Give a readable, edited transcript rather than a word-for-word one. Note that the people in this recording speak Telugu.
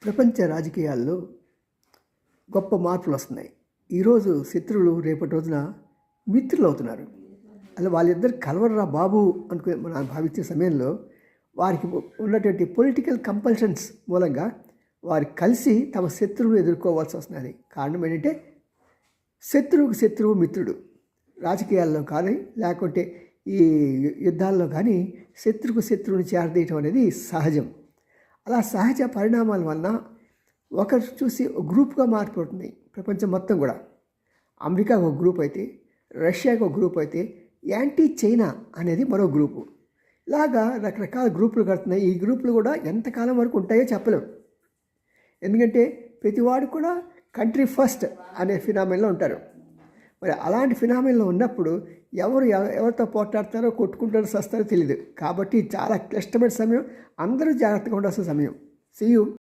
ప్రపంచ రాజకీయాల్లో గొప్ప మార్పులు వస్తున్నాయి. ఈరోజు శత్రువులు రేపటి రోజున మిత్రులు అవుతున్నారు. అలా వాళ్ళిద్దరు కలవరురా బాబు అనుకునే మనం భావించే సమయంలో వారికి ఉన్నటువంటి పొలిటికల్ కంపల్షన్స్ మూలంగా వారు కలిసి తమ శత్రువును ఎదుర్కోవాల్సి వస్తున్నది. కారణం ఏంటంటే శత్రువుకు శత్రువు మిత్రుడు. రాజకీయాల్లో కానీ లేకుంటే ఈ యుద్ధాల్లో కానీ శత్రువుకు శత్రువుని చేరదీయటం అనేది సహజం. అలా సహజ పరిణామాల వలన ఒకరు చూసి ఒక గ్రూప్గా మారిపోతుంది ప్రపంచం మొత్తం కూడా. అమెరికాకు ఒక గ్రూప్ అయితే, రష్యాకు ఒక గ్రూప్ అయితే, యాంటీ చైనా అనేది మరో గ్రూపు. ఇలాగా రకరకాల గ్రూపులు కడుతున్నాయి. ఈ గ్రూపులు కూడా ఎంతకాలం వరకు ఉంటాయో చెప్పలేము. ఎందుకంటే ప్రతివాడు కూడా కంట్రీ ఫస్ట్ అనే ఫినామినలో ఉంటారు. మరి అలాంటి ఫినామినలో ఉన్నప్పుడు ఎవరితో పోట్లాడతారో, కొట్టుకుంటారో, సస్తారో తెలియదు. కాబట్టి చాలా క్లిష్టమైన సమయం. అందరూ జాగ్రత్తగా ఉండాల్సిన సమయం. See you.